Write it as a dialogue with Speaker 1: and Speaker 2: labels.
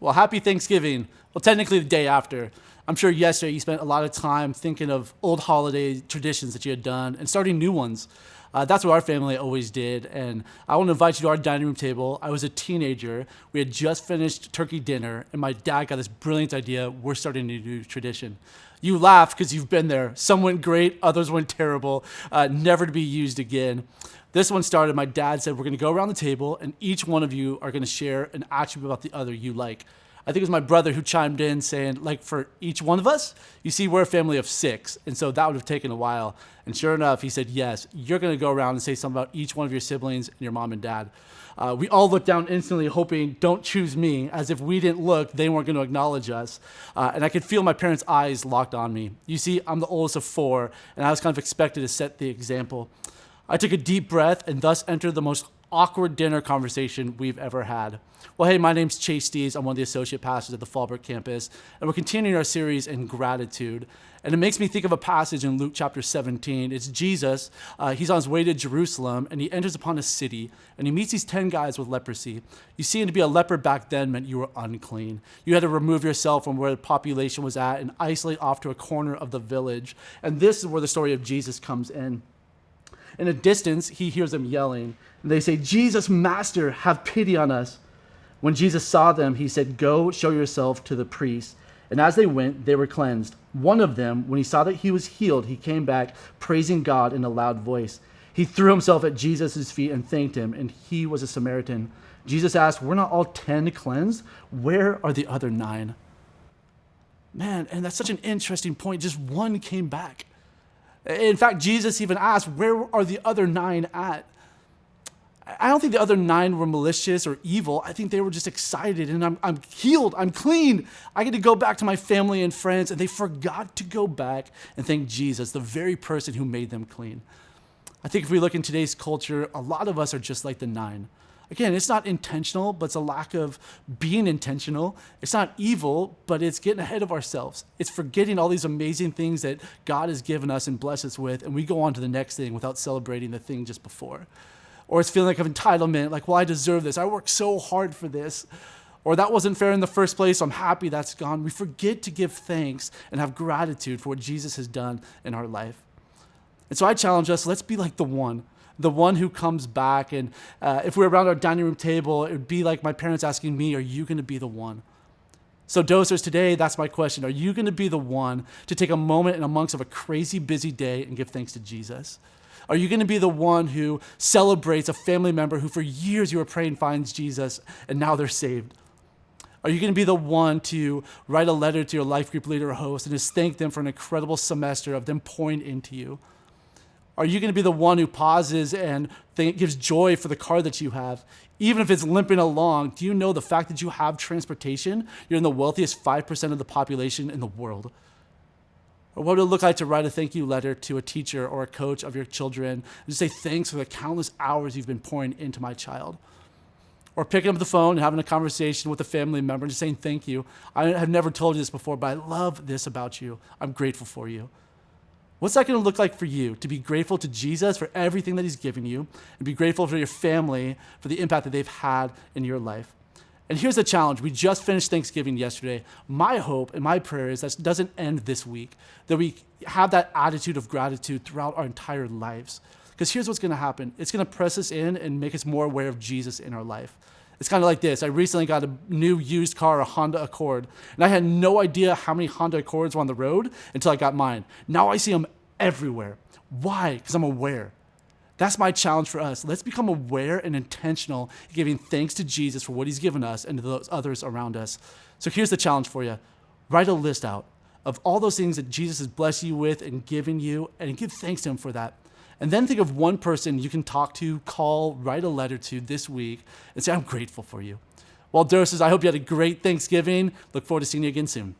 Speaker 1: Well, happy Thanksgiving. Well, technically the day after. I'm sure yesterday you spent a lot of time thinking of old holiday traditions that you had done and starting new ones. That's what our family always did. And I want to invite you to our dining room table. I was a teenager. We had just finished turkey dinner, and my dad got this brilliant idea. We're starting a new tradition. You laughed because you've been there. Some went great, others went terrible, never to be used again. This one started, my dad said, we're going to go around the table, and each one of you are going to share an attribute about the other you like. I think it was my brother who chimed in saying, like, for each one of us, you see, we're a family of 6, and so that would have taken a while. And sure enough, he said, yes, you're going to go around and say something about each one of your siblings and your mom and dad. We all looked down instantly, hoping, don't choose me, as if we didn't look, they weren't going to acknowledge us. And I could feel my parents' eyes locked on me. You see, I'm the oldest of 4, and I was kind of expected to set the example. I took a deep breath and thus entered the most awkward dinner conversation we've ever had. Well, hey, my name's Chace Steeves. I'm one of the associate pastors at the Fallbrook campus, and we're continuing our series in gratitude. And it makes me think of a passage in Luke chapter 17. It's Jesus. He's on his way to Jerusalem, and he enters upon a city, and he meets these 10 guys with leprosy. You see, and to be a leper back then meant you were unclean. You had to remove yourself from where the population was at and isolate off to a corner of the village. And this is where the story of Jesus comes in. In a distance, he hears them yelling, and they say, Jesus, Master, have pity on us. When Jesus saw them, he said, go show yourself to the priest. And as they went, they were cleansed. One of them, when he saw that he was healed, he came back praising God in a loud voice. He threw himself at Jesus' feet and thanked him, and he was a Samaritan. Jesus asked, were not all 10 cleansed? Where are the other 9? Man, and that's such an interesting point. Just one came back. In fact, Jesus even asked, where are the other 9 at? I don't think the other 9 were malicious or evil. I think they were just excited, and I'm healed, I'm clean. I get to go back to my family and friends, and they forgot to go back and thank Jesus, the very person who made them clean. I think if we look in today's culture, a lot of us are just like the 9. Again, it's not intentional, but it's a lack of being intentional. It's not evil, but it's getting ahead of ourselves. It's forgetting all these amazing things that God has given us and blessed us with, and we go on to the next thing without celebrating the thing just before. Or it's feeling like an entitlement, like, well, I deserve this. I worked so hard for this. Or that wasn't fair in the first place, so I'm happy that's gone. We forget to give thanks and have gratitude for what Jesus has done in our life. And so I challenge us, let's be like the one who comes back. And if we're around our dining room table, it would be like my parents asking me, are you going to be the one? So dosers, today, that's my question. Are you going to be the one to take a moment in amongst of a crazy busy day and give thanks to Jesus? Are you going to be the one who celebrates a family member who for years you were praying finds Jesus and now they're saved? Are you going to be the one to write a letter to your life group leader or host and just thank them for an incredible semester of them pouring into you? Are you going to be the one who pauses and gives joy for the car that you have? Even if it's limping along, do you know the fact that you have transportation? You're in the wealthiest 5% of the population in the world. Or what would it look like to write a thank you letter to a teacher or a coach of your children and just say thanks for the countless hours you've been pouring into my child? Or picking up the phone and having a conversation with a family member and just saying thank you. I have never told you this before, but I love this about you. I'm grateful for you. What's that going to look like for you? To be grateful to Jesus for everything that he's given you and be grateful for your family for the impact that they've had in your life. And here's the challenge. We just finished Thanksgiving yesterday. My hope and my prayer is that it doesn't end this week, that we have that attitude of gratitude throughout our entire lives. Because here's what's going to happen. It's going to press us in and make us more aware of Jesus in our life. It's kind of like this. I recently got a new used car, a Honda Accord, and I had no idea how many Honda Accords were on the road until I got mine. Now I see them everywhere. Why? Because I'm aware. That's my challenge for us. Let's become aware and intentional in giving thanks to Jesus for what he's given us and to those others around us. So here's the challenge for you. Write a list out of all those things that Jesus has blessed you with and given you, and give thanks to him for that. And then think of one person you can talk to, call, write a letter to this week, and say, I'm grateful for you. Well, Doses, I hope you had a great Thanksgiving. Look forward to seeing you again soon.